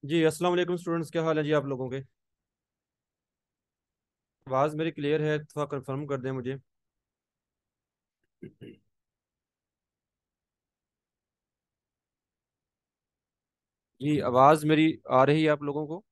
जी अस्सलाम वालेकुम स्टूडेंट्स, क्या हाल है जी आप लोगों के। आवाज़ मेरी क्लियर है? थोड़ा कंफर्म कर दें मुझे। जी आवाज़ मेरी आ रही है आप लोगों को?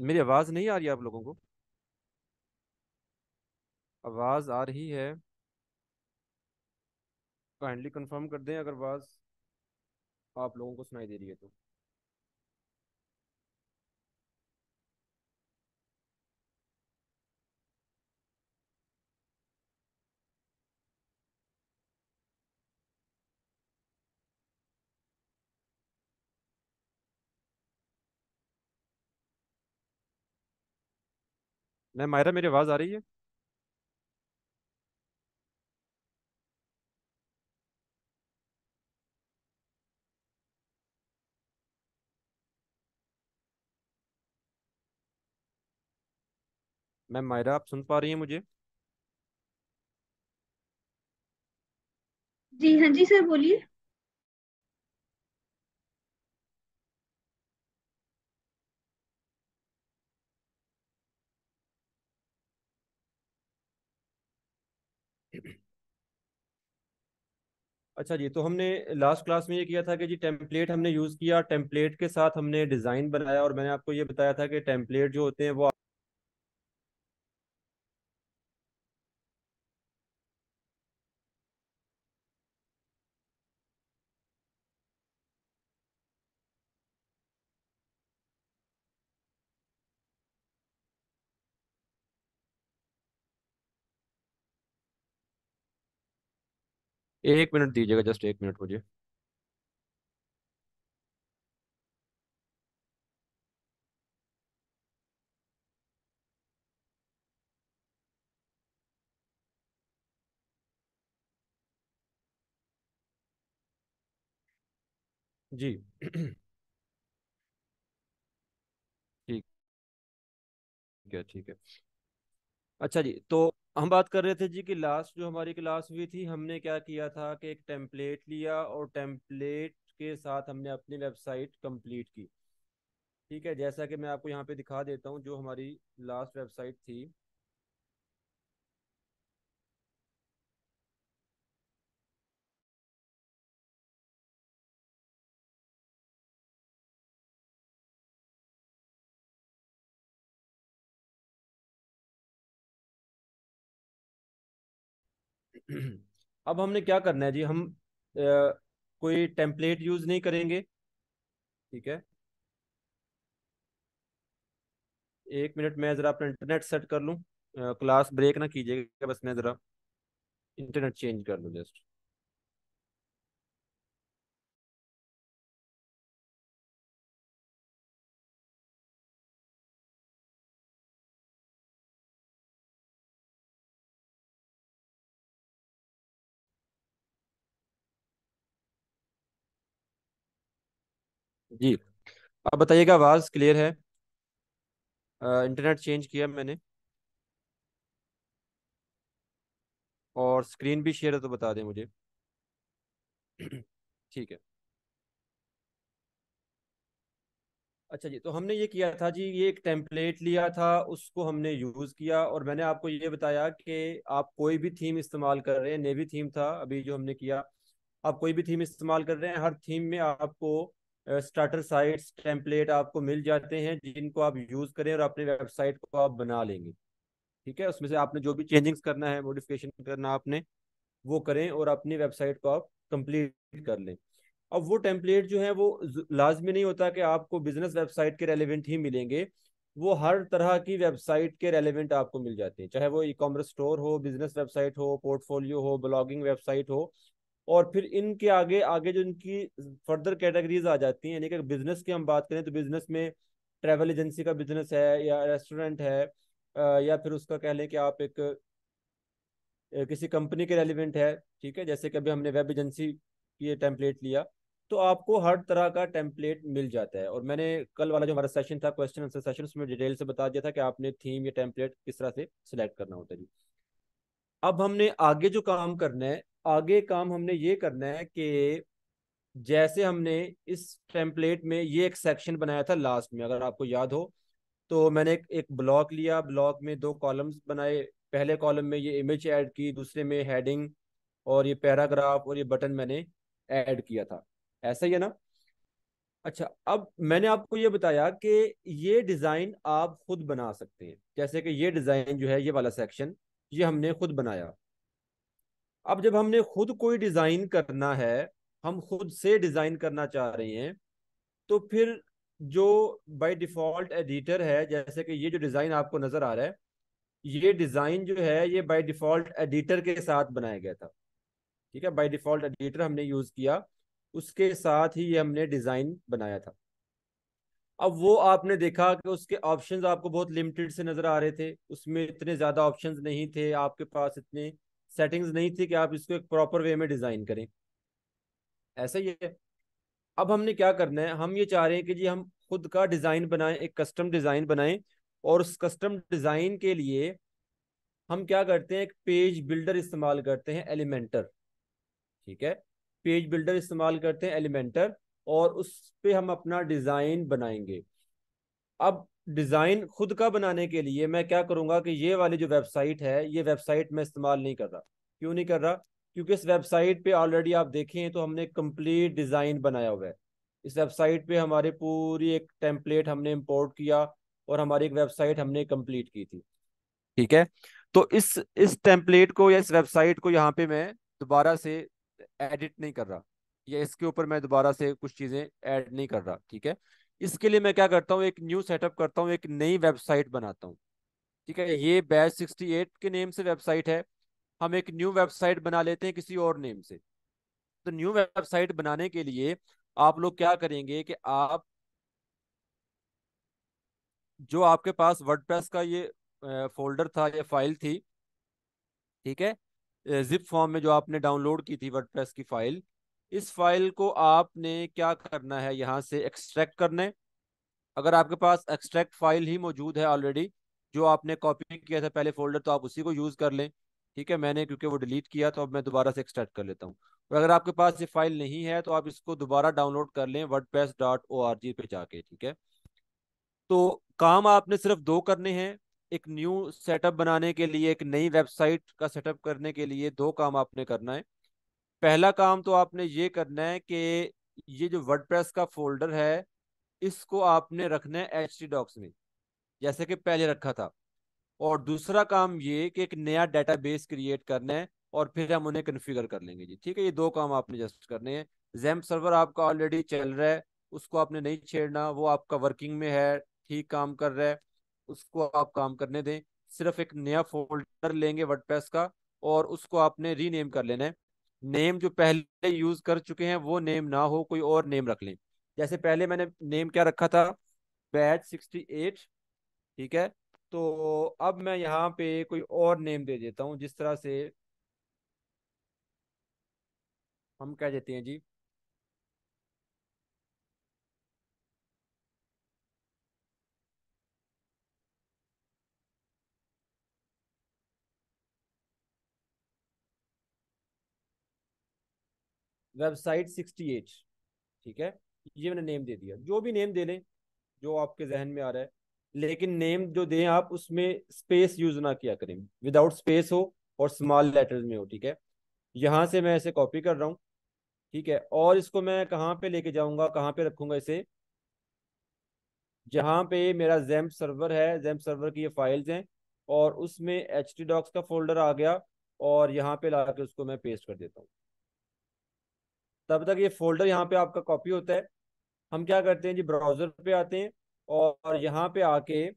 मेरी आवाज़ नहीं आ रही है आप लोगों को? आवाज़ आ रही है? काइंडली कंफर्म कर दें अगर आवाज़ आप लोगों को सुनाई दे रही है तो। मैं मायरा, मेरी आवाज़ आ रही है? मैं मायरा, आप सुन पा रही हैं मुझे? जी हाँ जी सर, बोलिए। अच्छा जी, तो हमने लास्ट क्लास में ये किया था कि जी टेम्पलेट हमने यूज़ किया, टेम्पलेट के साथ हमने डिज़ाइन बनाया, और मैंने आपको ये बताया था कि टेम्पलेट जो होते हैं वो 1 मिनट दीजिएगा, जस्ट 1 मिनट मुझे। जी ठीक है, ठीक है। अच्छा जी, तो हम बात कर रहे थे जी कि लास्ट जो हमारी क्लास हुई थी, हमने क्या किया था कि एक टेम्पलेट लिया और टेम्पलेट के साथ हमने अपनी वेबसाइट कंप्लीट की। ठीक है, जैसा कि मैं आपको यहाँ पे दिखा देता हूँ जो हमारी लास्ट वेबसाइट थी। अब हमने क्या करना है जी, हम कोई टेम्पलेट यूज नहीं करेंगे। ठीक है, 1 मिनट मैं ज़रा अपना इंटरनेट सेट कर लूँ। क्लास ब्रेक ना कीजिएगा, बस मैं ज़रा इंटरनेट चेंज कर लूँ जस्ट। जी, अब बताइएगा, आवाज़ क्लियर है? इंटरनेट चेंज किया मैंने, और स्क्रीन भी शेयर है तो बता दें मुझे। ठीक है। अच्छा जी, तो हमने ये किया था जी, ये एक टेम्पलेट लिया था, उसको हमने यूज़ किया, और मैंने आपको ये बताया कि आप कोई भी थीम इस्तेमाल कर रहे हैं, नेवी थीम था अभी जो हमने किया। आप कोई भी थीम इस्तेमाल कर रहे हैं, हर थीम में आपको स्टार्टर साइट्स टेम्पलेट आपको मिल जाते हैं, जिनको आप यूज़ करें और अपनी वेबसाइट को आप बना लेंगे। ठीक है, उसमें से आपने जो भी चेंजिंग्स करना है, मॉडिफिकेशन करना आपने, वो करें और अपनी वेबसाइट को आप कंप्लीट कर लें। अब वो टेम्पलेट जो है वो लाजमी नहीं होता कि आपको बिजनेस वेबसाइट के रेलेवेंट ही मिलेंगे। वो हर तरह की वेबसाइट के रेलेवेंट आपको मिल जाते हैं, चाहे वो ई कॉमर्स स्टोर हो, बिजनेस वेबसाइट हो, पोर्टफोलियो हो, ब्लॉगिंग वेबसाइट हो। और फिर इनके आगे आगे जो इनकी फर्दर कैटेगरीज आ जाती हैं, यानी कि बिजनेस की हम बात करें तो बिजनेस में ट्रैवल एजेंसी का बिजनेस है, या रेस्टोरेंट है, या फिर उसका कह लें कि आप एक किसी कंपनी के रेलिवेंट है। ठीक है, जैसे कि अभी हमने वेब एजेंसी की टेम्पलेट लिया, तो आपको हर तरह का टेम्पलेट मिल जाता है। और मैंने कल वाला जो हमारा सेशन था, क्वेश्चन आंसर सेशन, उसमें डिटेल से बता दिया था कि आपने थीम या टेम्पलेट किस तरह से सिलेक्ट करना होता है जी। अब हमने आगे जो काम करना है, आगे काम हमने ये करना है कि जैसे हमने इस टेम्पलेट में ये एक सेक्शन बनाया था लास्ट में, अगर आपको याद हो, तो मैंने एक ब्लॉक लिया, ब्लॉक में दो कॉलम्स बनाए। पहले कॉलम में ये इमेज ऐड की, दूसरे में हेडिंग और ये पैराग्राफ और ये बटन मैंने ऐड किया था। ऐसा ही है ना? अच्छा, अब मैंने आपको ये बताया कि ये डिजाइन आप खुद बना सकते हैं। जैसे कि ये डिजाइन जो है, ये वाला सेक्शन, ये हमने खुद बनाया। अब जब हमने खुद कोई डिजाइन करना है, हम खुद से डिजाइन करना चाह रहे हैं, तो फिर जो बाय डिफॉल्ट एडिटर है, जैसे कि ये जो डिजाइन आपको नजर आ रहा है, ये डिजाइन जो है ये बाय डिफॉल्ट एडिटर के साथ बनाया गया था। ठीक है, बाय डिफॉल्ट एडिटर हमने यूज किया, उसके साथ ही ये हमने डिजाइन बनाया था। अब वो आपने देखा कि उसके ऑप्शंस आपको बहुत लिमिटेड से नजर आ रहे थे, उसमें इतने ज्यादा ऑप्शंस नहीं थे आपके पास, इतने सेटिंग्स नहीं थी कि आप इसको एक प्रॉपर वे में डिजाइन करें। ऐसा ही है। अब हमने क्या करना है, हम ये चाह रहे हैं कि जी हम खुद का डिजाइन बनाएं, एक कस्टम डिजाइन बनाएं। और उस कस्टम डिजाइन के लिए हम क्या करते हैं, एक पेज बिल्डर इस्तेमाल करते हैं, एलिमेंटर। ठीक है, पेज बिल्डर इस्तेमाल करते हैं, एलिमेंटर, और उस पे हम अपना डिजाइन बनाएंगे। अब डिजाइन खुद का बनाने के लिए मैं क्या करूंगा कि ये वाली जो वेबसाइट है, ये वेबसाइट मैं इस्तेमाल नहीं कर रहा। क्यों नहीं कर रहा? क्योंकि इस वेबसाइट पे ऑलरेडी आप देखें तो हमने कंप्लीट डिजाइन बनाया हुआ है। इस वेबसाइट पे हमारी पूरी एक टेम्पलेट हमने इंपोर्ट किया और हमारी एक वेबसाइट हमने कंप्लीट की थी। ठीक है, तो इस टेम्पलेट को या इस वेबसाइट को यहाँ पे मैं दोबारा से एडिट नहीं कर रहा, या इसके ऊपर मैं दोबारा से कुछ चीजें ऐड नहीं कर रहा। ठीक है, इसके लिए मैं क्या करता हूँ, एक न्यू सेटअप करता हूँ, एक नई वेबसाइट बनाता हूँ। ठीक है, ये बैच 68 के नेम से वेबसाइट है, हम एक न्यू वेबसाइट बना लेते हैं किसी और नेम से। तो न्यू वेबसाइट बनाने के लिए आप लोग क्या करेंगे कि आप, जो आपके पास वर्डप्रेस का ये फोल्डर था या फाइल थी, ठीक है, जिप फॉर्म में जो आपने डाउनलोड की थी वर्डप्रेस की फाइल, इस फाइल को आपने क्या करना है, यहाँ से एक्सट्रैक्ट करना है। अगर आपके पास एक्सट्रैक्ट फाइल ही मौजूद है ऑलरेडी, जो आपने कॉपी किया था पहले फोल्डर, तो आप उसी को यूज कर लें। ठीक है, मैंने क्योंकि वो डिलीट किया तो अब मैं दोबारा से एक्सट्रैक्ट कर लेता हूँ। और अगर आपके पास ये फाइल नहीं है तो आप इसको दोबारा डाउनलोड कर लें wordpress.org पे जाके। ठीक है, तो काम आपने सिर्फ दो करने हैं। एक न्यू सेटअप बनाने के लिए, एक नई वेबसाइट का सेटअप करने के लिए दो काम आपने करना है। पहला काम तो आपने ये करना है कि ये जो वर्डप्रेस का फोल्डर है, इसको आपने रखना है htdocs में, जैसे कि पहले रखा था। और दूसरा काम ये कि एक नया डेटाबेस क्रिएट करना है, और फिर हम उन्हें कॉन्फ़िगर कर लेंगे जी। ठीक है, ये दो काम आपने जस्ट करने हैं। जैम्प सर्वर आपका ऑलरेडी चल रहा है, उसको आपने नहीं छेड़ना, वो आपका वर्किंग में है, ठीक काम कर रहा है, उसको आप काम करने दें। सिर्फ एक नया फोल्डर लेंगे वर्डप्रेस का, और उसको आपने रीनेम कर लेना है। नेम जो पहले यूज कर चुके हैं वो नेम ना हो, कोई और नेम रख लें। जैसे पहले मैंने नेम क्या रखा था, बैच 68। ठीक है, तो अब मैं यहाँ पे कोई और नेम दे देता हूँ, जिस तरह से हम कह देते हैं जी, वेबसाइट 68। ठीक है, ये मैंने नेम दे दिया, जो भी नेम दे लें जो आपके जहन में आ रहा है। लेकिन नेम जो दें आप, उसमें स्पेस यूज ना किया करें, विदाउट स्पेस हो और स्मॉल लेटर्स में हो। ठीक है, यहाँ से मैं इसे कॉपी कर रहा हूँ। ठीक है, और इसको मैं कहाँ पे लेके जाऊंगा, कहाँ पे रखूंगा इसे, जहाँ पे मेरा जैम्प सर्वर है, जैम्प सर्वर की ये फाइल्स हैं, और उसमें htdocs का फोल्डर आ गया, और यहाँ पे लाके उसको मैं पेस्ट कर देता हूँ। तब तक ये फोल्डर यहाँ पे आपका कॉपी होता है। हम क्या करते हैं जी, ब्राउजर पे आते हैं और यहाँ पे आके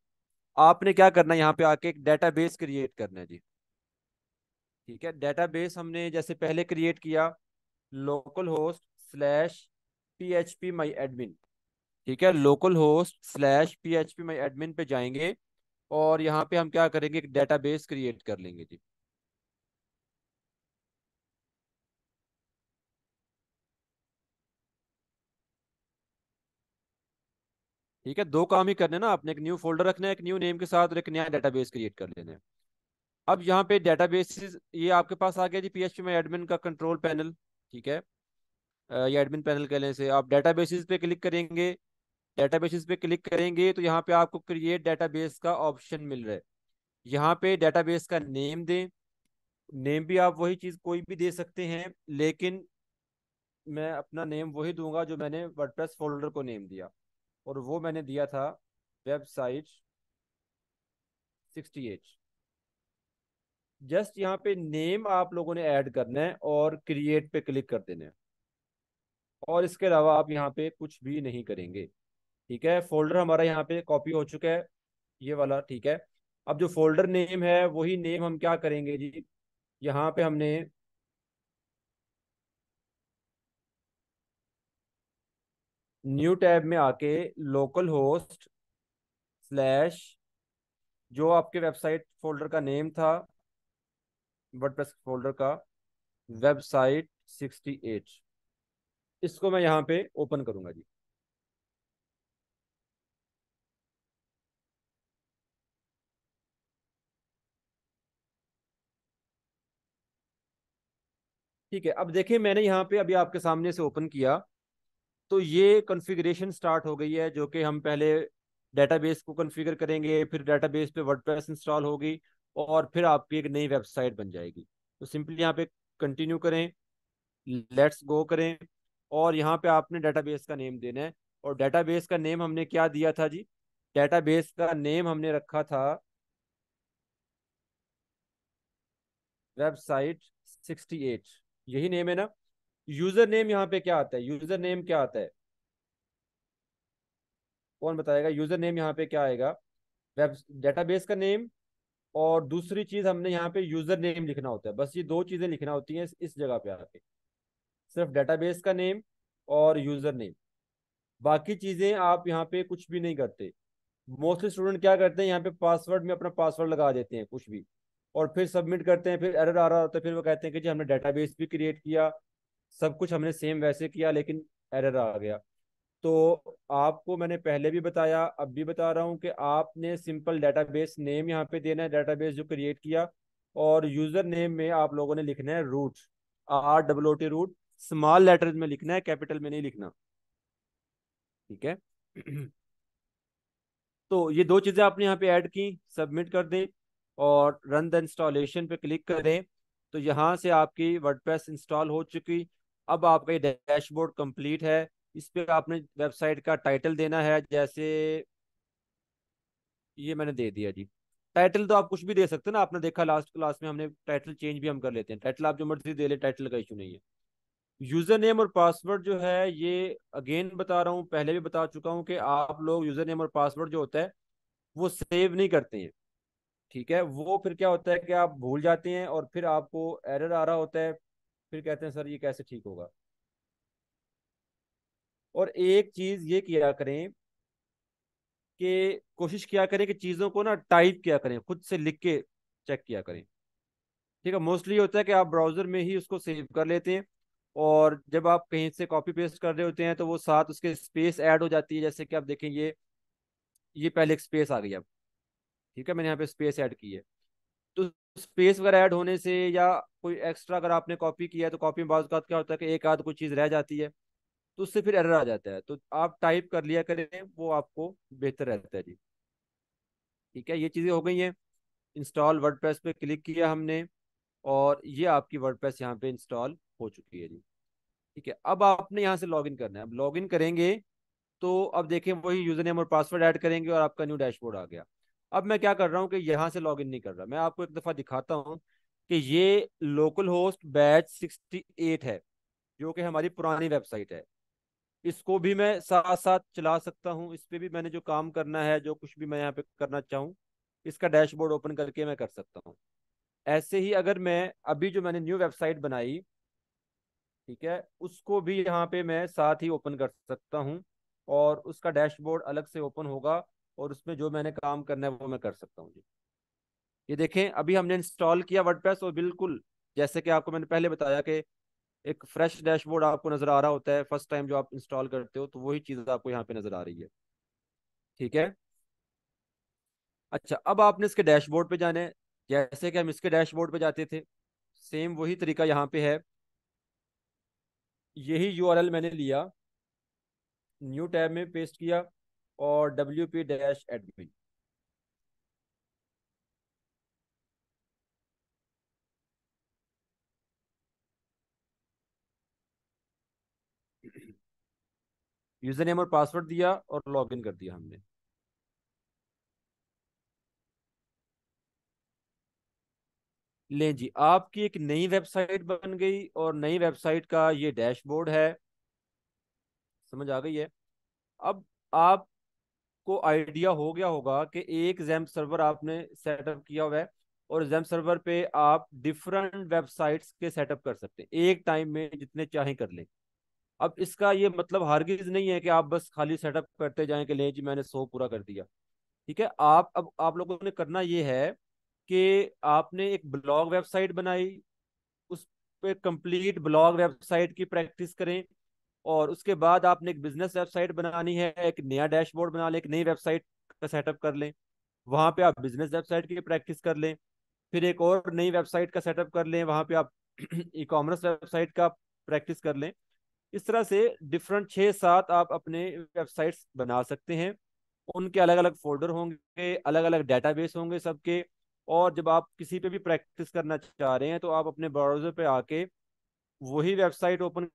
आपने क्या करना है, यहाँ पे आके एक डेटाबेस क्रिएट करना है जी। ठीक है, डेटाबेस हमने जैसे पहले क्रिएट किया, local host slash P H P माई एडमिन। ठीक है, local host slash P H P माई एडमिन पे जाएंगे और यहाँ पे हम क्या करेंगे, एक डेटाबेस क्रिएट कर लेंगे जी। ठीक है, दो काम ही करने हैं ना, आपने एक न्यू फोल्डर रखना है एक न्यू नेम के साथ, और एक नया डेटाबेस क्रिएट कर लेना है। अब यहाँ पे डेटाबेस ये आपके पास आ गया जी, पीएचपी में एडमिन का कंट्रोल पैनल। ठीक है, ये एडमिन पैनल कहने से आप डेटाबेसेस पे क्लिक करेंगे। डेटाबेसेस पे क्लिक करेंगे तो यहाँ पे आपको क्रिएट डेटाबेस का ऑप्शन मिल रहा है। यहाँ पे डेटाबेस का नेम दें। नेम भी आप वही चीज़ कोई भी दे सकते हैं, लेकिन मैं अपना नेम वही दूंगा जो मैंने वर्डप्रेस फोल्डर को नेम दिया, और वो मैंने दिया था वेबसाइट 68। जस्ट यहाँ पे नेम आप लोगों ने ऐड करना है और क्रिएट पे क्लिक कर देना है, और इसके अलावा आप यहाँ पे कुछ भी नहीं करेंगे। ठीक है, फोल्डर हमारा यहाँ पे कॉपी हो चुका है, ये वाला। ठीक है, अब जो फोल्डर नेम है वही नेम हम क्या करेंगे जी, यहाँ पे हमने न्यू टैब में आके लोकल होस्ट स्लैश जो आपके वेबसाइट फोल्डर का नेम था, वर्डप्रेस फोल्डर का, वेबसाइट 68, इसको मैं यहाँ पे ओपन करूंगा जी। ठीक है, अब देखिए मैंने यहाँ पे अभी आपके सामने से ओपन किया, तो ये कॉन्फ़िगरेशन स्टार्ट हो गई है, जो कि हम पहले डेटाबेस को कॉन्फ़िगर करेंगे, फिर डेटाबेस पे वर्डप्रेस इंस्टॉल होगी, और फिर आपकी एक नई वेबसाइट बन जाएगी। तो सिंपली यहाँ पे कंटिन्यू करें, लेट्स गो करें, और यहाँ पे आपने डेटाबेस का नेम देना है। और डेटाबेस का नेम हमने क्या दिया था जी, डेटाबेस का नेम हमने रखा था वेबसाइट 68, यही नेम है ना। यूजर नेम यहाँ पे क्या आता है, यूजर नेम क्या आता है, कौन बताएगा यूजर नेम यहाँ पे क्या आएगा? वेब डेटाबेस का नेम, और दूसरी चीज हमने यहाँ पे यूजर नेम लिखना होता है, बस ये दो चीजें लिखना होती हैं इस जगह पे आके, सिर्फ डेटाबेस का नेम और यूजर नेम। बाकी चीजें आप यहाँ पे कुछ भी नहीं करते। मोस्टली स्टूडेंट क्या करते हैं, यहाँ पे पासवर्ड में अपना पासवर्ड लगा देते हैं कुछ भी, और फिर सबमिट करते हैं, फिर एरर आ रहा होता है, फिर वो कहते हैं कि जी हमने डेटाबेस भी क्रिएट किया, सब कुछ हमने सेम वैसे किया, लेकिन एरर आ गया। तो आपको मैंने पहले भी बताया, अब भी बता रहा हूँ कि आपने सिंपल डेटाबेस नेम यहाँ पे देना है, डेटाबेस जो क्रिएट किया, और यूजर नेम में आप लोगों ने लिखना है root, ROOT root, small letters में लिखना है, कैपिटल में नहीं लिखना। ठीक है। तो ये दो चीजें आपने यहाँ पे ऐड की, सबमिट कर दें और रन द इंस्टॉलेशन पे क्लिक करें, तो यहाँ से आपकी वर्डप्रेस इंस्टॉल हो चुकी। अब आपका ये डैशबोर्ड कंप्लीट है। इस पे आपने वेबसाइट का टाइटल देना है, जैसे ये मैंने दे दिया जी। टाइटल तो आप कुछ भी दे सकते हैं ना, आपने देखा लास्ट क्लास में हमने टाइटल चेंज भी हम कर लेते हैं, टाइटल आप जो मर्जी दे ले, टाइटल का इशू नहीं है। यूजर नेम और पासवर्ड जो है, ये अगेन बता रहा हूँ, पहले भी बता चुका हूँ कि आप लोग यूजर नेम और पासवर्ड जो होता है वो सेव नहीं करते हैं। ठीक है, वो फिर क्या होता है कि आप भूल जाते हैं और फिर आपको एरर आ रहा होता है, फिर कहते हैं सर ये कैसे ठीक होगा। और एक चीज ये किया करें कि कोशिश किया करें कि चीजों को ना टाइप किया करें, खुद से लिख के चेक किया करें। ठीक है, मोस्टली होता है कि आप ब्राउजर में ही उसको सेव कर लेते हैं, और जब आप कहीं से कॉपी पेस्ट कर रहे होते हैं तो वो साथ उसके स्पेस ऐड हो जाती है, जैसे कि आप देखें ये पहले एक स्पेस आ गई अब। ठीक है, मैंने यहाँ पे स्पेस ऐड की है, तो स्पेस वगैरह ऐड होने से या कोई एक्स्ट्रा अगर आपने कॉपी किया है, तो कॉपी में बाज़ अवत क्या होता है कि एक आध कोई चीज़ रह जाती है, तो उससे फिर एरर आ जाता है, तो आप टाइप कर लिया करें, वो आपको बेहतर रहता है जी। ठीक है, ये चीज़ें हो गई हैं। इंस्टॉल वर्डप्रेस पे क्लिक किया हमने, और ये आपकी वर्डप्रेस यहाँ पे इंस्टॉल हो चुकी है जी। ठीक है, अब आपने यहाँ से लॉगिन करना है। अब लॉगिन करेंगे तो अब देखें वही यूजर नेम और पासवर्ड ऐड करेंगे और आपका न्यू डैशबोर्ड आ गया। अब मैं क्या कर रहा हूँ कि यहाँ से लॉगिन नहीं कर रहा, मैं आपको एक दफ़ा दिखाता हूँ कि ये लोकल होस्ट बैच 68 है। जो कि हमारी पुरानी वेबसाइट है। इसको भी मैं साथ साथ चला सकता हूँ, इस पे भी मैंने जो काम करना है, जो कुछ भी मैं यहाँ पे करना चाहूँ, इसका डैशबोर्ड ओपन करके मैं कर सकता हूँ। ऐसे ही अगर मैं अभी जो मैंने न्यू वेबसाइट बनाई, ठीक है, उसको भी यहाँ पे मैं साथ ही ओपन कर सकता हूँ, और उसका डैशबोर्ड अलग से ओपन होगा, और उसमें जो मैंने काम करना है वो मैं कर सकता हूँ जी। ये देखें, अभी हमने इंस्टॉल किया वर्डप्रेस, और बिल्कुल जैसे कि आपको मैंने पहले बताया कि एक फ्रेश डैशबोर्ड आपको नजर आ रहा होता है फर्स्ट टाइम जो आप इंस्टॉल करते हो, तो वही चीज आपको यहाँ पे नजर आ रही है। ठीक है। अच्छा, अब आपने इसके डैशबोर्ड पे जाना है, जैसे कि हम इसके डैशबोर्ड पे जाते थे, सेम वही तरीका यहाँ पे है। यही यूआरएल मैंने लिया, न्यू टैब में पेस्ट किया, और wp-admin। यूजर नेम और पासवर्ड दिया और लॉगिन कर दिया हमने। ले जी, आपकी एक नई वेबसाइट बन गई, और नई वेबसाइट का ये डैशबोर्ड है। समझ आ गई है? अब आपको आइडिया हो गया होगा कि एक जैम्प सर्वर आपने सेटअप किया हुआ है, और जैम्प सर्वर पे आप डिफरेंट वेबसाइट्स के सेटअप कर सकते हैं, एक टाइम में जितने चाहें कर लें। अब इसका ये मतलब हरगिज नहीं है कि आप बस खाली सेटअप करते जाएं कि ले जी मैंने 100 पूरा कर दिया। ठीक है, अब आप लोगों ने करना ये है कि आपने एक ब्लॉग वेबसाइट बनाई, उस पे कंप्लीट ब्लॉग वेबसाइट की प्रैक्टिस करें, और उसके बाद आपने एक बिजनेस वेबसाइट बनानी है, एक नया डैशबोर्ड बना लें, एक नई वेबसाइट का सेटअप कर लें, वहां पे आप बिजनेस वेबसाइट की प्रैक्टिस कर लें। फिर एक और नई वेबसाइट का सेटअप कर लें, वहां पे आप ई कॉमर्स वेबसाइट का प्रैक्टिस कर लें। इस तरह से डिफरेंट 6-7 आप अपने वेबसाइट्स बना सकते हैं। उनके अलग अलग फोल्डर होंगे, अलग अलग डेटाबेस होंगे सबके। और जब आप किसी पे भी प्रैक्टिस करना चाह रहे हैं, तो आप अपने ब्राउजर पे आके वही वेबसाइट ओपन।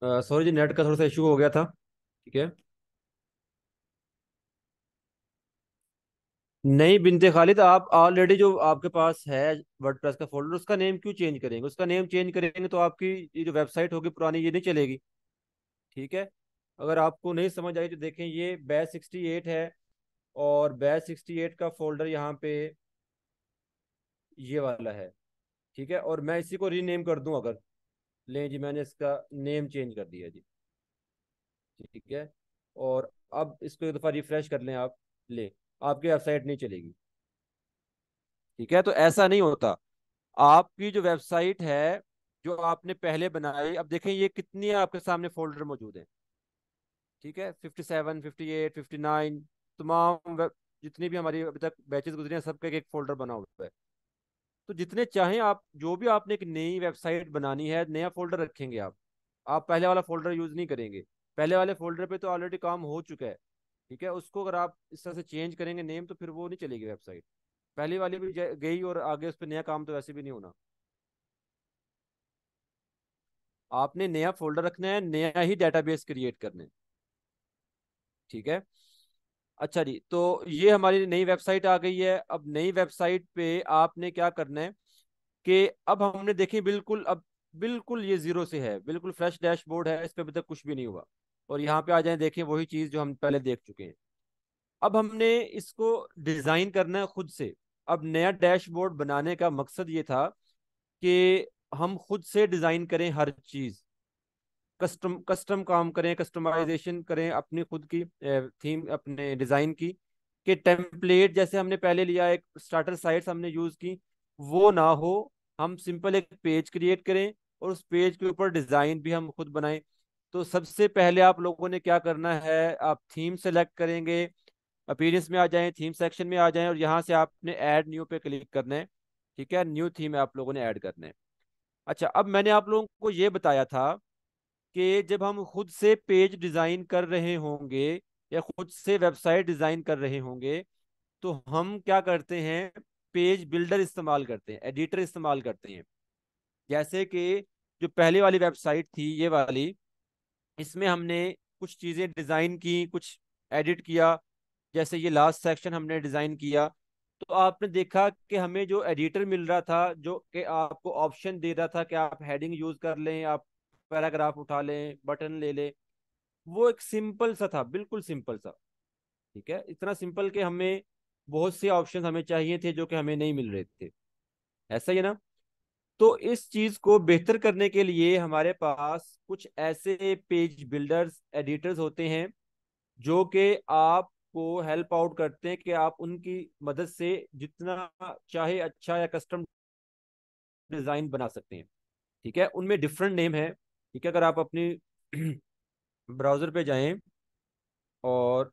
सॉरी जी, नेट का थोड़ा सा इशू हो गया था। ठीक है। नहीं बिनते खालिद, आप ऑलरेडी जो आपके पास है वर्डप्रेस का फोल्डर, उसका नेम क्यों चेंज करेंगे? उसका नेम चेंज करेंगे तो आपकी ये जो वेबसाइट होगी पुरानी, ये नहीं चलेगी। ठीक है। अगर आपको नहीं समझ आई तो देखें, ये बैच 68 है, और बैच 68 का फोल्डर यहाँ पे ये वाला है। ठीक है, और मैं इसी को रीनेम कर दूं अगर, ले जी मैंने इसका नेम चेंज कर दिया जी। ठीक है। और अब इसको एक दफ़ा रिफ्रेश कर लें आप, ले, आपकी वेबसाइट नहीं चलेगी। ठीक है, तो ऐसा नहीं होता। आपकी जो वेबसाइट है, जो आपने पहले बनाई, अब देखें ये कितनी आपके सामने फोल्डर मौजूद है। ठीक है, 57, 58, 59, तमाम जितनी भी हमारी अभी तक बैचेस गुजरे हैं, सबका एक एक फोल्डर बना हुआ है। तो जितने चाहें आप, जो भी आपने एक नई वेबसाइट बनानी है, नया फोल्डर रखेंगे आप पहले वाला फोल्डर यूज नहीं करेंगे। पहले वाले फोल्डर पे तो ऑलरेडी काम हो चुका है। ठीक है, उसको अगर आप इस तरह से चेंज करेंगे नेम, तो फिर वो नहीं चलेगी वेबसाइट। पहली वाली भी गई, और आगे उस पर नया काम तो वैसे भी नहीं होना। आपने नया फोल्डर रखना है, नया ही डेटाबेस क्रिएट करना है। ठीक है। अच्छा जी, तो ये हमारी नई वेबसाइट आ गई है। अब नई वेबसाइट पे आपने क्या करना है कि अब हमने देखी, बिल्कुल अब बिल्कुल ये जीरो से है, बिल्कुल फ्रेश डैशबोर्ड है, इस पे अभी तक कुछ भी नहीं हुआ। और यहाँ पे आ जाए, देखें वही चीज जो हम पहले देख चुके हैं। अब हमने इसको डिजाइन करना है खुद से। अब नया डैशबोर्ड बनाने का मकसद ये था कि हम खुद से डिजाइन करें हर चीज, कस्टम कस्टम काम करें, कस्टमाइजेशन करें अपनी खुद की थीम अपने डिजाइन की। कि टेम्पलेट जैसे हमने पहले लिया, एक स्टार्टर साइट्स हमने यूज की, वो ना हो। हम सिंपल एक पेज क्रिएट करें और उस पेज के ऊपर डिजाइन भी हम खुद बनाएं। तो सबसे पहले आप लोगों ने क्या करना है, आप थीम सेलेक्ट करेंगे, अपीयरेंस में आ जाएं, थीम सेक्शन में आ जाएं, और यहाँ से आपने ऐड न्यू पे क्लिक करना है। ठीक है, न्यू थीम आप लोगों ने ऐड करना है। अच्छा, अब मैंने आप लोगों को ये बताया था कि जब हम खुद से पेज डिजाइन कर रहे होंगे या खुद से वेबसाइट डिजाइन कर रहे होंगे, तो हम क्या करते हैं, पेज बिल्डर इस्तेमाल करते हैं, एडिटर इस्तेमाल करते हैं। जैसे कि जो पहले वाली वेबसाइट थी ये वाली, इसमें हमने कुछ चीजें डिजाइन की, कुछ एडिट किया। जैसे ये लास्ट सेक्शन हमने डिजाइन किया, तो आपने देखा कि हमें जो एडिटर मिल रहा था, जो कि आपको ऑप्शन दे रहा था कि आप हेडिंग यूज कर लें, आप पैराग्राफ उठा लें, बटन ले लें, वो एक सिंपल सा था, बिल्कुल सिंपल सा। ठीक है, इतना सिंपल कि हमें बहुत से ऑप्शन हमें चाहिए थे जो कि हमें नहीं मिल रहे थे। ऐसा ही है ना। तो इस चीज को बेहतर करने के लिए हमारे पास कुछ ऐसे पेज बिल्डर्स एडिटर्स होते हैं जो कि आपको हेल्प आउट करते हैं कि आप उनकी मदद से जितना चाहे अच्छा या कस्टम डिजाइन बना सकते हैं। ठीक है, उनमें डिफरेंट नेम है। ठीक है, अगर आप अपनी ब्राउजर पे जाएं और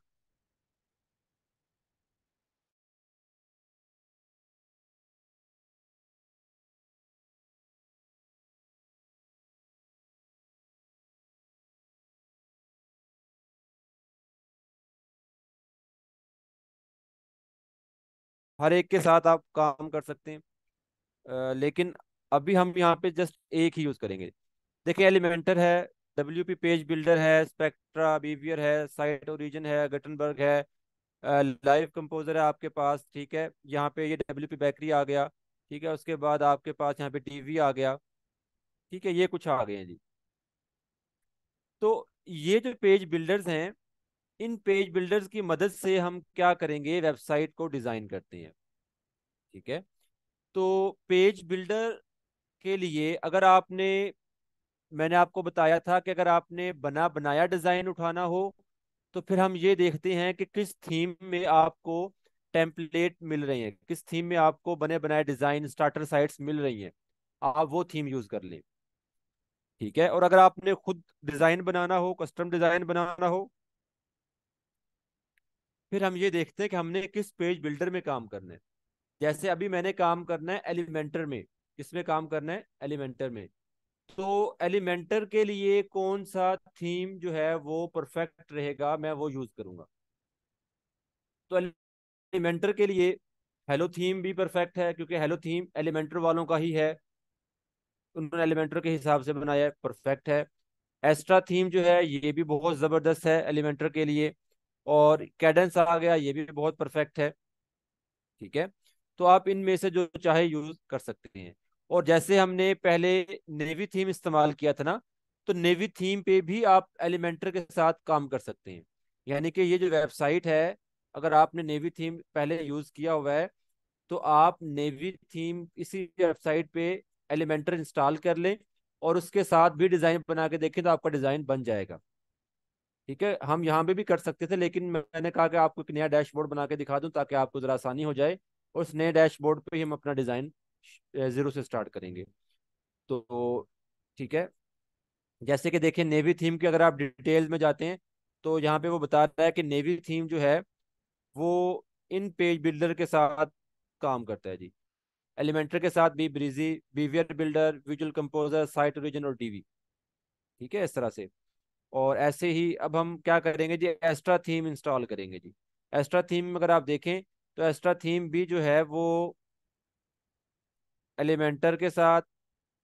हर एक के साथ आप काम कर सकते हैं। लेकिन अभी हम यहाँ पे जस्ट एक ही यूज करेंगे। देखिए, एलिमेंटर है, WP पेज बिल्डर है, स्पेक्ट्रा बीवियर है, साइट ओरिजिन है, गटनबर्ग है, लाइव कंपोजर है आपके पास। ठीक है, यहाँ पे ये WP बैकरी आ गया। ठीक है, उसके बाद आपके पास यहाँ पे टीवी आ गया। ठीक है, ये कुछ आ गए हैं जी। तो ये जो पेज बिल्डर्स हैं, इन पेज बिल्डर्स की मदद से हम क्या करेंगे, वेबसाइट को डिजाइन करते हैं। ठीक है, तो पेज बिल्डर के लिए अगर आपने, मैंने आपको बताया था कि अगर आपने बना बनाया डिजाइन उठाना हो, तो फिर हम ये देखते हैं कि किस थीम में आपको टेम्पलेट मिल रही है, किस थीम में आपको बने बनाए डिजाइन स्टार्टर साइट्स मिल रही हैं, आप वो थीम यूज कर लें। ठीक है, और अगर आपने खुद डिजाइन बनाना हो, कस्टम डिजाइन बनाना हो, फिर हम ये देखते हैं कि हमने किस पेज बिल्डर में काम करना है। जैसे अभी मैंने काम करना है एलिमेंटर में। किसमें काम करना है, एलिमेंटर में। तो एलिमेंटर के लिए कौन सा थीम जो है वो परफेक्ट रहेगा, मैं वो यूज करूंगा। तो एलिमेंटर के लिए हेलो थीम भी परफेक्ट है, क्योंकि हेलो थीम एलिमेंटर वालों का ही है, उन्होंने एलिमेंटर के हिसाब से बनाया है, परफेक्ट है। एस्ट्रा थीम जो है ये भी बहुत जबरदस्त है एलिमेंटर के लिए। और कैडेंस आ गया, ये भी बहुत परफेक्ट है। ठीक है, तो आप इनमें से जो चाहे यूज कर सकते हैं। और जैसे हमने पहले नेवी थीम इस्तेमाल किया था ना, तो नेवी थीम पे भी आप एलिमेंटर के साथ काम कर सकते हैं। यानी कि ये जो वेबसाइट है, अगर आपने नेवी थीम पहले यूज किया हुआ है, तो आप नेवी थीम इसी वेबसाइट पे एलिमेंटर इंस्टॉल कर लें और उसके साथ भी डिजाइन बना के देखें, तो आपका डिजाइन बन जाएगा। ठीक है, हम यहाँ पे भी कर सकते थे, लेकिन मैंने कहा कि आपको एक नया डैशबोर्ड बना के दिखा दूं ताकि आपको जरा आसानी हो जाए, और उस नए डैशबोर्ड पे ही हम अपना डिजाइन जीरो से स्टार्ट करेंगे। तो ठीक है, जैसे कि देखिए नेवी थीम की अगर आप डिटेल्स में जाते हैं, तो यहाँ पे वो बता रहा है कि नेवी थीम जो है वो इन पेज बिल्डर के साथ काम करता है जी। एलिमेंटर के साथ भी Brizy, Beaver Builder, Visual Composer, SiteOrigin और टीवी। ठीक है, इस तरह से। और ऐसे ही अब हम क्या करेंगे जी, एक्स्ट्रा थीम इंस्टॉल करेंगे जी। एक्स्ट्रा थीम में अगर आप देखें, तो एक्स्ट्रा थीम भी जो है वो एलिमेंटर के साथ,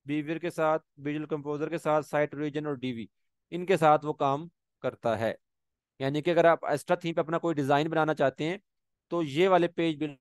बीवियर के साथ, विजुअल कंपोजर के साथ, साइट ओरिजिन और डीवी, इनके साथ वो काम करता है। यानी कि अगर आप एक्स्ट्रा थीम पे अपना कोई डिजाइन बनाना चाहते हैं, तो ये वाले पेज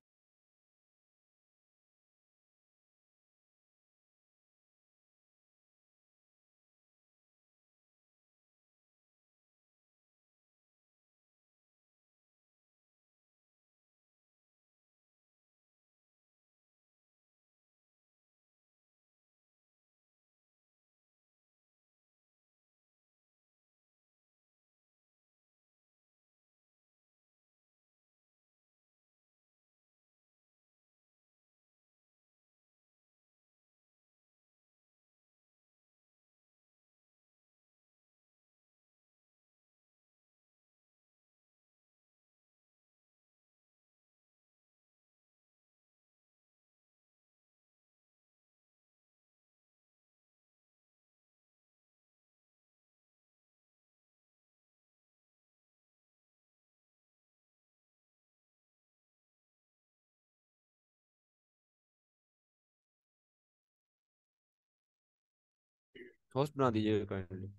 होस्ट बना दीजिएगा काइंडली।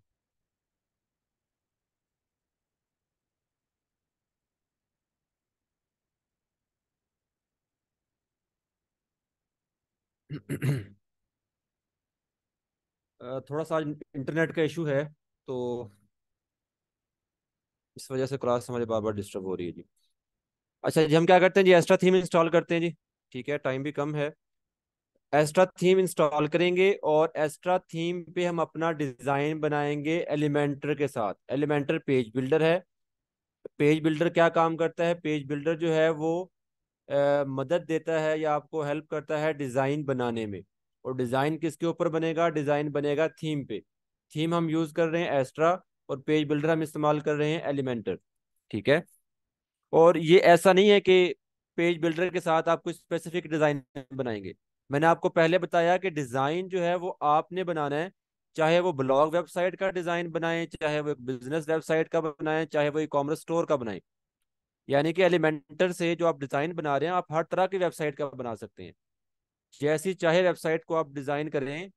थोड़ा सा इंटरनेट का इशू है, तो इस वजह से क्लास हमारी बार बार डिस्टर्ब हो रही है जी। अच्छा जी, हम क्या करते हैं जी, एक्स्ट्रा थीम इंस्टॉल करते हैं जी। ठीक है, टाइम भी कम है। एक्स्ट्रा थीम इंस्टॉल करेंगे और एक्स्ट्रा थीम पे हम अपना डिजाइन बनाएंगे एलिमेंटर के साथ। एलिमेंटर पेज बिल्डर है। पेज बिल्डर क्या काम करता है? पेज बिल्डर जो है वो मदद देता है या आपको हेल्प करता है डिजाइन बनाने में। और डिजाइन किसके ऊपर बनेगा? डिजाइन बनेगा थीम पे। थीम हम यूज कर रहे हैं एस्ट्रा, और पेज बिल्डर हम इस्तेमाल कर रहे हैं एलिमेंटर। ठीक है। और ये ऐसा नहीं है कि पेज बिल्डर के साथ आप कोई स्पेसिफिक डिजाइन बनाएंगे। मैंने आपको पहले बताया कि डिजाइन जो है वो आपने बनाना है। चाहे वो ब्लॉग वेबसाइट का डिजाइन बनाएं, चाहे वो एक बिजनेस वेबसाइट का बनाएं, चाहे वो ई कॉमर्स स्टोर का बनाएं। यानी कि एलिमेंटर से जो आप डिजाइन बना रहे हैं, आप हर तरह की वेबसाइट का बना सकते हैं। जैसी चाहे वेबसाइट को आप डिजाइन करें,